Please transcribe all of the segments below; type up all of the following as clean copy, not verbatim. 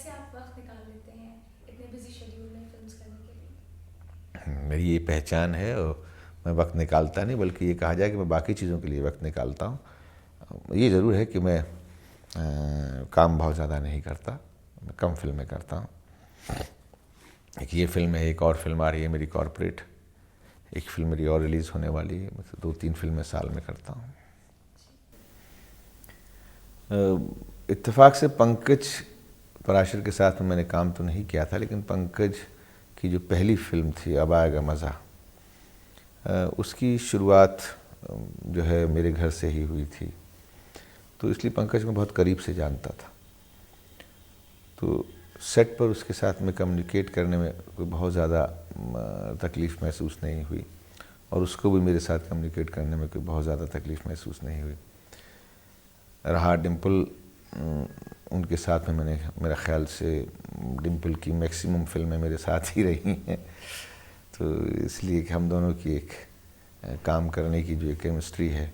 कैसे आप वक्त निकाल लेते हैं इतने बिजी शेड्यूल में फिल्म्स करने के लिए? मेरी ये पहचान है और मैं वक्त निकालता नहीं, बल्कि ये कहा जाए कि मैं बाकी चीज़ों के लिए वक्त निकालता हूँ। ये ज़रूर है कि मैं काम बहुत ज़्यादा नहीं करता, मैं कम फिल्में करता हूँ। एक ये फिल्म है, एक और फिल्म आ रही है मेरी कॉरपोरेट, एक फिल्म मेरी और रिलीज़ होने वाली है। मतलब 2-3 फिल्में साल में करता हूँ। इत्तेफाक से पंकज पराशर के साथ में मैंने काम तो नहीं किया था, लेकिन पंकज की जो पहली फिल्म थी अब आएगा मज़ा, उसकी शुरुआत जो है मेरे घर से ही हुई थी, तो इसलिए पंकज मैं बहुत करीब से जानता था। तो सेट पर उसके साथ में कम्युनिकेट करने में कोई बहुत ज़्यादा तकलीफ़ महसूस नहीं हुई, और उसको भी मेरे साथ कम्युनिकेट करने में कोई बहुत ज़्यादा तकलीफ़ महसूस नहीं हुई। रहा डिम्पल, उनके साथ में मैंने, मेरा ख़्याल से डिम्पल की मैक्सिमम फिल्में मेरे साथ ही रही हैं, तो इसलिए कि हम दोनों की एक काम करने की जो एक केमिस्ट्री है,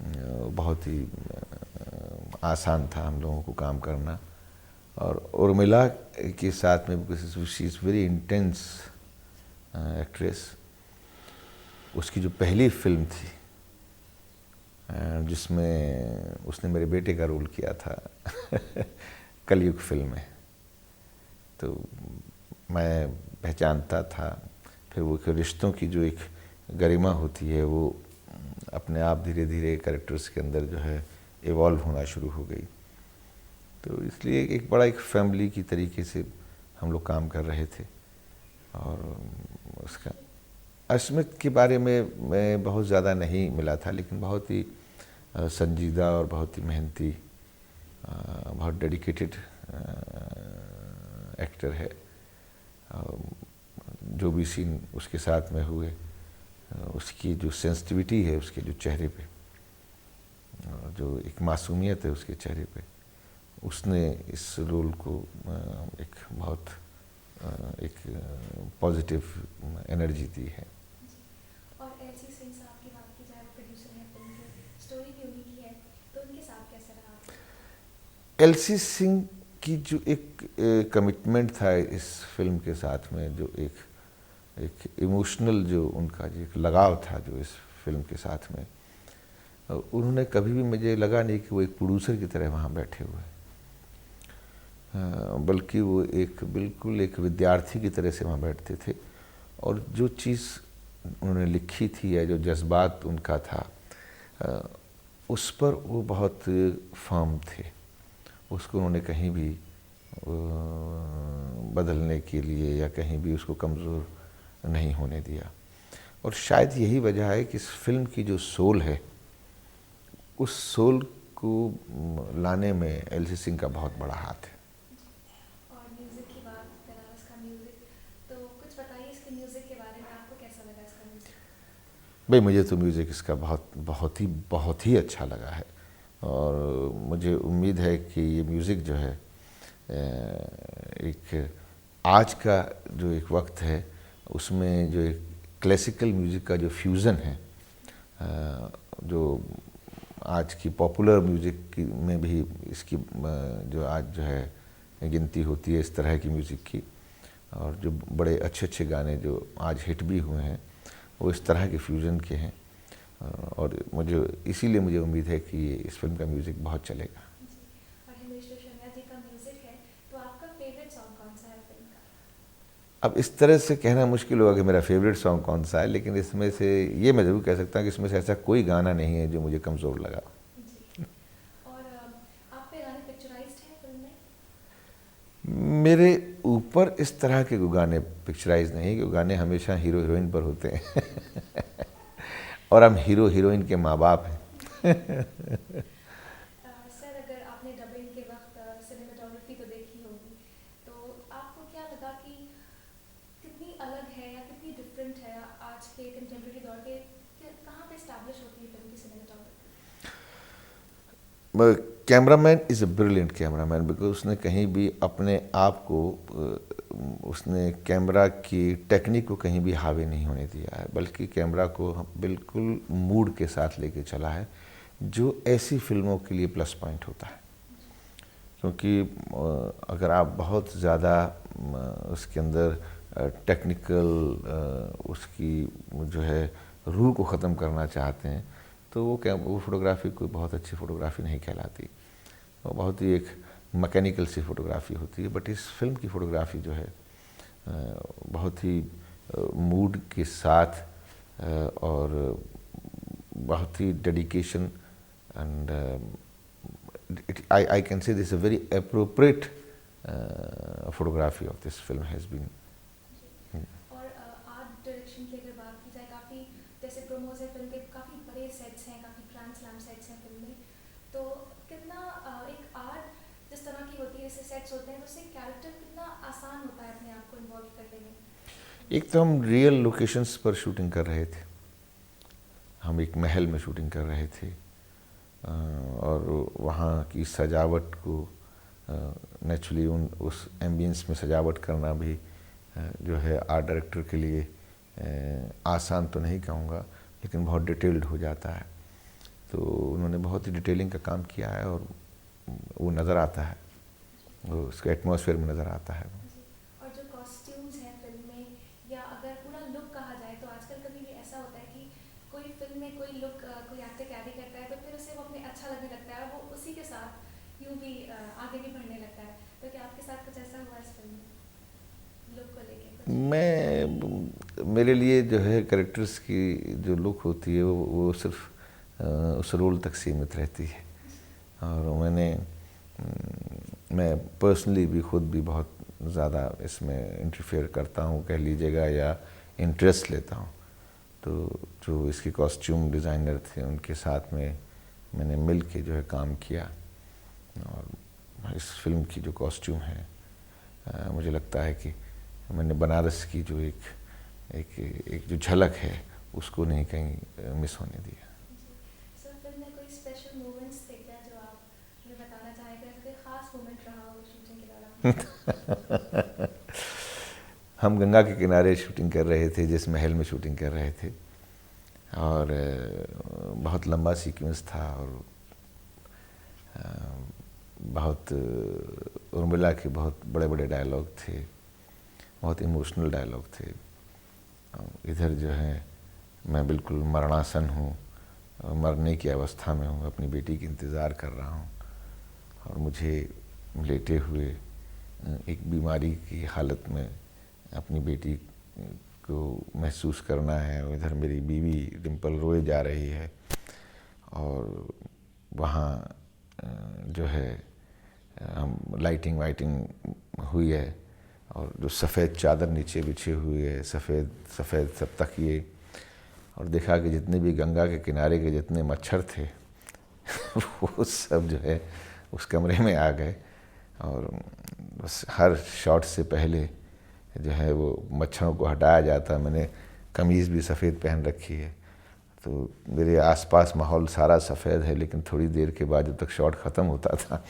बहुत ही आसान था हम लोगों को काम करना। और उर्मिला के साथ में, she is very intense actress, उसकी जो पहली फिल्म थी जिसमें उसने मेरे बेटे का रोल किया था कलयुग फिल्म में, तो मैं पहचानता था। फिर वो रिश्तों की जो एक गरिमा होती है वो अपने आप धीरे धीरे कैरेक्टर्स के अंदर जो है इवॉल्व होना शुरू हो गई। तो इसलिए एक बड़ा एक फैमिली की तरीके से हम लोग काम कर रहे थे। और उसका अस्मित के बारे में मैं बहुत ज़्यादा नहीं मिला था, लेकिन बहुत ही संजीदा और बहुत ही मेहनती, बहुत डेडिकेटेड एक्टर है। जो भी सीन उसके साथ में हुए, उसकी जो सेंसिटिविटी है उसके जो चेहरे पे, जो एक मासूमियत है उसके चेहरे पे, उसने इस रोल को एक बहुत एक पॉजिटिव एनर्जी दी है। और एलसी सिंह साहब की बात की जाए, वो प्रोड्यूसर हैं फिल्म के, स्टोरी भी उन्हीं की है, तो उनके साथ कैसा रहा आपका? एलसी सिंह की जो एक कमिटमेंट था इस फिल्म के साथ में, जो एक एक इमोशनल जो उनका जो एक लगाव था जो इस फिल्म के साथ में, उन्होंने कभी भी, मुझे लगा नहीं कि वो एक प्रोड्यूसर की तरह वहाँ बैठे हुए, बल्कि वो एक बिल्कुल एक विद्यार्थी की तरह से वहाँ बैठते थे। और जो चीज़ उन्होंने लिखी थी या जो जज्बात उनका था, उस पर वो बहुत फर्म थे। उसको उन्होंने कहीं भी बदलने के लिए या कहीं भी उसको कमज़ोर नहीं होने दिया। और शायद यही वजह है कि इस फिल्म की जो सोल है, उस सोल को लाने में एलसी सिंह का बहुत बड़ा हाथ है। और म्यूज़िक की बात, बनारस का म्यूज़िक, तो कुछ बताइए इसके म्यूज़िक के बारे में, आपको कैसा लगा इसका म्यूज़िक? भाई मुझे तो म्यूज़िक इसका बहुत ही अच्छा लगा है। और मुझे उम्मीद है कि ये म्यूज़िक जो है एक आज का जो एक वक्त है उसमें जो एक क्लासिकल म्यूज़िक का जो फ्यूज़न है, जो आज की पॉपुलर म्यूज़िक की में भी इसकी जो आज जो है गिनती होती है इस तरह की म्यूज़िक की, और जो बड़े अच्छे अच्छे गाने जो आज हिट भी हुए हैं वो इस तरह के फ्यूज़न के हैं। और मुझे इसीलिए मुझे उम्मीद है कि इस फिल्म का म्यूज़िक बहुत चलेगा। जी। और हिमेश रेशमिया जी का म्यूज़िक है, तो आपका फेवरेट सॉन्ग कौन सा है फिल्म का? अब इस तरह से कहना मुश्किल होगा कि मेरा फेवरेट सॉन्ग कौन सा है, लेकिन इसमें से ये मैं ज़रूर कह सकता हूँ कि इसमें से ऐसा कोई गाना नहीं है जो मुझे कमज़ोर लगा। जी। और आप पे गाने पिक्चराइज्ड हैं फिल्म में? मेरे ऊपर इस तरह के कोई गाने पिक्चराइज नहीं, क्योंकि गाने हमेशा हीरो हीरोइन पर होते हैं और हम हीरो हीरोइन के माँ बाप हैं सर, अगर आपने डबिंग के वक्त सिनेमेटोग्राफी तो देखी होगी, तो आपको क्या लगा कि कितनी अलग है या कितनी डिफरेंट है आज के कंटेम्प्रेरी दौर के, कहाँ पे इस्टेब्लिश होती है फिल्म की cinematography? Cameraman is a brilliant cameraman, because उसने कहीं भी अपने आप को उसने कैमरा की टेक्निक को कहीं भी हावी नहीं होने दिया है, बल्कि कैमरा को बिल्कुल मूड के साथ लेके चला है, जो ऐसी फिल्मों के लिए प्लस पॉइंट होता है। क्योंकि अगर आप बहुत ज़्यादा उसके अंदर टेक्निकल उसकी जो है रूह को ख़त्म करना चाहते हैं तो वो फ़ोटोग्राफ़ी कोई बहुत अच्छी फ़ोटोग्राफ़ी नहीं कहलाती। वो बहुत ही एक मैकेनिकल सी फ़ोटोग्राफ़ी होती है। बट इस फिल्म की फ़ोटोग्राफ़ी जो है बहुत ही मूड के साथ और बहुत ही dedication and I can say this is a very appropriate photography of this film has been. और आर्ट डायरेक्शन की अगर बात की जाए, काफ़ी जैसे प्रोमोज है फिल्म के, काफ़ी बड़े सेट्स हैं, काफ़ी ग्रैंड स्लैम सेट्स हैं फिल्म में, तो कितना एक आर्ट जिस तरह की होती है, जैसे सेट्स होते हैं, तो उससे कैरेक्टर कितना आसान होता है अपने आप को इन्वॉल्व करने में। एक तो हम रियल लोकेशंस पर शूटिंग कर रहे थे, हम एक महल में शूटिंग कर रहे थे और वहाँ की सजावट को नेचुरली उस एम्बियंस में सजावट करना भी जो है आर्ट डायरेक्टर के लिए आसान तो नहीं कहूँगा, लेकिन बहुत डिटेल्ड हो जाता है। तो उन्होंने बहुत ही डिटेलिंग का काम किया है और वो नज़र आता है, वो उसके एटमॉस्फेयर में नज़र आता है। और जो कॉस्ट्यूम्स हैं फिल्म में, या अगर पूरा लुक कहा जाए, तो आजकल कभी भी ऐसा होता है कि कोई फिल्म में कोई लुक कोई एक्टर कैरी करता है तो फिर उसे वो अपने अच्छा लगने लगता है, वो उसी के साथ यूँ भी आगे भी बढ़ने लगता है। तो क्या आपके साथ कुछ ऐसा हुआ इस फिल्म में लुक को लेके? मेरे लिए जो है कैरेक्टर्स की जो लुक होती है वो सिर्फ उस रोल तक सीमित रहती है। और मैं पर्सनली भी खुद भी बहुत ज़्यादा इसमें इंटरफेयर करता हूँ कह लीजिएगा, या इंटरेस्ट लेता हूँ। तो जो इसके कॉस्ट्यूम डिज़ाइनर थे उनके साथ में मैंने मिल के जो है काम किया, और इस फिल्म की जो कॉस्ट्यूम है मुझे लगता है कि मैंने बनारस की जो एक जो झलक है उसको नहीं कहीं मिस होने दिया। सर, फिल्म में कोई स्पेशल मोमेंट्स थे क्या जो आप हमें बताना चाहेंगे, कोई खास मोमेंट रहा हो शूटिंग के दौरान? हम गंगा के किनारे शूटिंग कर रहे थे, जिस महल में शूटिंग कर रहे थे, और बहुत लंबा सीक्वेंस था और बहुत उर्मिला के बहुत बड़े बड़े डायलॉग थे, बहुत इमोशनल डायलॉग थे। इधर जो है मैं बिल्कुल मरणासन हूँ, मरने की अवस्था में हूँ, अपनी बेटी की इंतज़ार कर रहा हूँ और मुझे लेटे हुए एक बीमारी की हालत में अपनी बेटी को महसूस करना है। इधर मेरी बीवी डिम्पल रोए जा रही है और वहाँ जो है हम लाइटिंग वाइटिंग हुई है और जो सफ़ेद चादर नीचे बिछे हुए है, सफ़ेद सफ़ेद सब तकिए, और देखा कि जितने भी गंगा के किनारे के जितने मच्छर थे वो सब जो है उस कमरे में आ गए। और बस हर शॉट से पहले जो है वो मच्छरों को हटाया जाता। मैंने कमीज़ भी सफ़ेद पहन रखी है, तो मेरे आसपास माहौल सारा सफ़ेद है, लेकिन थोड़ी देर के बाद जब तक शॉट ख़त्म होता था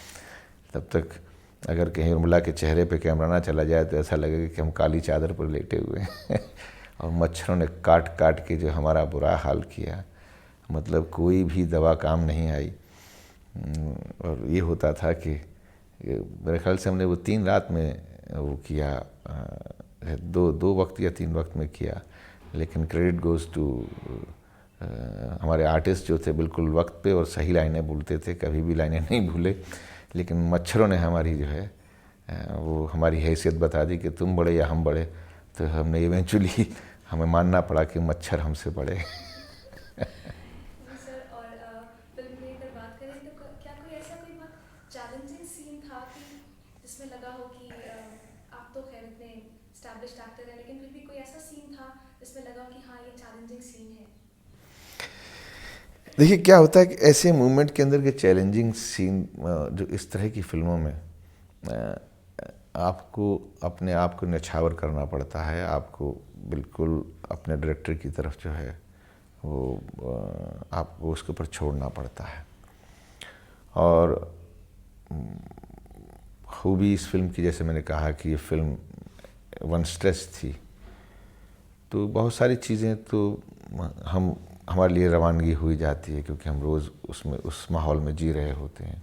तब तक अगर कहीं उर्मिला के चेहरे पे कैमरा ना चला जाए तो ऐसा लगेगा कि हम काली चादर पर लेटे हुए हैं और मच्छरों ने काट काट के जो हमारा बुरा हाल किया, मतलब कोई भी दवा काम नहीं आई। और ये होता था कि मेरे ख्याल से हमने वो 3 रात में वो किया, दो वक्त या 3 वक्त में किया, लेकिन क्रेडिट गोज़ टू हमारे आर्टिस्ट जो थे, बिल्कुल वक्त पे और सही लाइनें बोलते थे, कभी भी लाइनें नहीं भूले। लेकिन मच्छरों ने हमारी जो है वो हमारी हैसियत बता दी कि तुम बड़े या हम बड़े, तो हमने इवेंचुअली हमें मानना पड़ा कि मच्छर हमसे बड़े। सर, और फिल्म में अगर बात करें तो क्या कोई ऐसा कोई बहुत चैलेंजिंग सीन था कि जिसमें लगा हो कि आप तो खैर इतने एस्टैब्लिश्ड एक्टर हैं, लेकिन फिर भी कोई ऐसा सीन था जिसमें लगा हो कि हाँ ये चैलेंजिंग सीन है? देखिए क्या होता है कि ऐसे मूवमेंट के अंदर के चैलेंजिंग सीन जो इस तरह की फिल्मों में आपको अपने आप को न्यौछावर करना पड़ता है, आपको बिल्कुल अपने डायरेक्टर की तरफ जो है वो आपको उसके ऊपर छोड़ना पड़ता है। और खूबी इस फिल्म की, जैसे मैंने कहा कि ये फिल्म वन स्ट्रेस थी, तो बहुत सारी चीज़ें तो हमारे लिए रवानगी हुई जाती है, क्योंकि हम रोज़ उसमें उस माहौल में जी रहे होते हैं।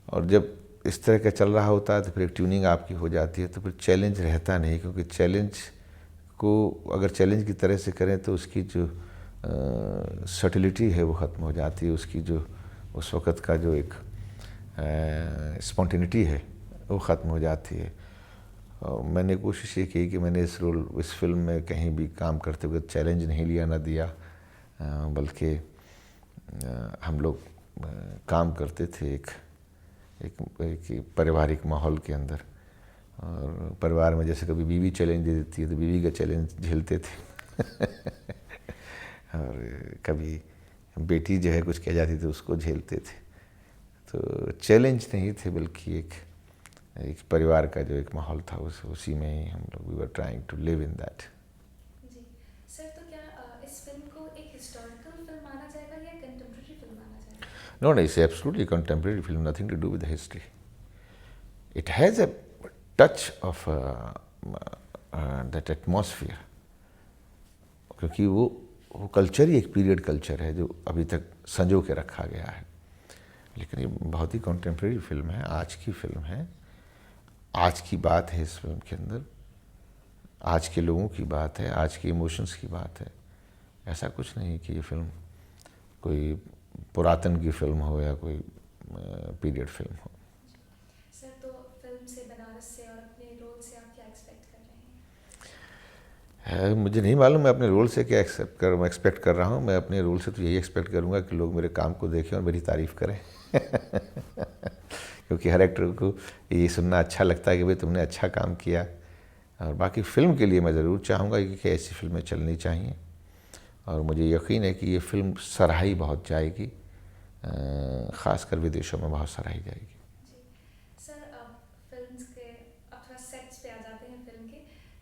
और जब इस तरह का चल रहा होता है तो फिर एक ट्यूनिंग आपकी हो जाती है, तो फिर चैलेंज रहता नहीं, क्योंकि चैलेंज को अगर चैलेंज की तरह से करें तो उसकी जो सटिलिटी है वो ख़त्म हो जाती है, उसकी जो उस वक़्त का जो एक स्पॉन्टेनिटी है वो ख़त्म हो जाती है। और मैंने कोशिश ये की कि मैंने इस फिल्म में कहीं भी काम करते हुए चैलेंज नहीं लिया, ना दिया, बल्कि हम लोग काम करते थे एक पारिवारिक माहौल के अंदर। और परिवार में जैसे कभी बीवी चैलेंज दे देती है तो बीवी का चैलेंज झेलते थे और कभी बेटी जो है कुछ कह जाती थी उसको झेलते थे। तो चैलेंज नहीं थे, बल्कि एक परिवार का जो एक माहौल था उसी में ही हम लोग we were trying to live in that. जी सर, तो क्या इस फिल्म को एक हिस्टोरिकल फिल्म माना जाएगा या कंटेम्प्रेरी फिल्म माना जाएगा? No, no, it's absolutely contemporary film, nothing to do with the history. It has a touch of that atmosphere, क्योंकि वो कल्चर ही एक पीरियड कल्चर है जो अभी तक संजो के रखा गया है। लेकिन ये बहुत ही कंटेम्प्रेरी फिल्म है, आज की फिल्म है, आज की बात है इस फिल्म के अंदर, आज के लोगों की बात है, आज के इमोशंस की बात है। ऐसा कुछ नहीं कि ये फिल्म कोई पुरातन की फिल्म हो या कोई पीरियड फिल्म हो। सर, तो फिल्म से, बनारस से और अपने रोल से आप क्या एक्सपेक्ट कर रहे हैं? मुझे नहीं मालूम मैं अपने रोल से क्या एक्सपेक्ट कर रहा हूँ। मैं अपने रोल से तो यही एक्सपेक्ट करूँगा कि लोग मेरे काम को देखें और मेरी तारीफ़ करें क्योंकि हर एक्टर को ये सुनना अच्छा लगता है कि भाई तुमने अच्छा काम किया। और बाकी फ़िल्म के लिए मैं ज़रूर चाहूँगा कि ऐसी फिल्में चलनी चाहिए, और मुझे यकीन है कि ये फिल्म सराही बहुत जाएगी, ख़ासकर विदेशों में बहुत सराही जाएगी। जी सर, अब फिल्म्स के अब थोड़ा सेट्स पे आ जाते हैं फिल्म के।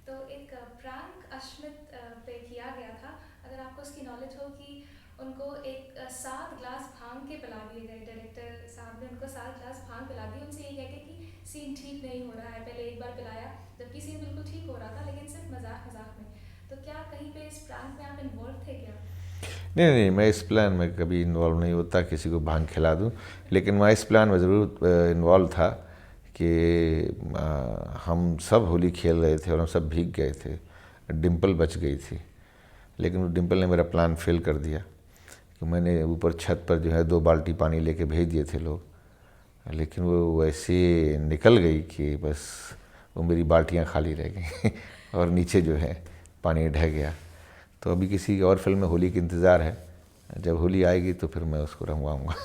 तो एक प्रैंक अश्मित पे किया गया था, अगर आपको उसकी नॉलेज हो, कि उनको एक 7 ग्लास भांग के पिला दिए गए। डायरेक्टर साहब ने उनको 7 ग्लास भांग पिला दी, उनसे ये कह के कि सीन ठीक नहीं हो रहा है। पहले एक बार पिलाया जबकि सीन बिल्कुल ठीक हो रहा था, लेकिन सिर्फ मजाक मजाक में। तो क्या कहीं पे इस प्रैंक में आप इन्वॉल्व थे क्या? नहीं, मैं इस प्लान में कभी इन्वॉल्व नहीं होता किसी को भांग खिला दूं, लेकिन मैं इस प्लान में ज़रूर इन्वॉल्व था कि हम सब होली खेल रहे थे और हम सब भीग गए थे, डिम्पल बच गई थी, लेकिन वो डिम्पल ने मेरा प्लान फेल कर दिया कि मैंने ऊपर छत पर जो है 2 बाल्टी पानी लेके भेज दिए थे लोग, लेकिन वो वैसे निकल गई कि बस वो मेरी बाल्टियाँ खाली रह गई और नीचे जो है पानी ढह गया। तो अभी किसी और फिल्म में होली की इंतज़ार है, जब होली आएगी तो फिर मैं उसको रंगवाऊँगा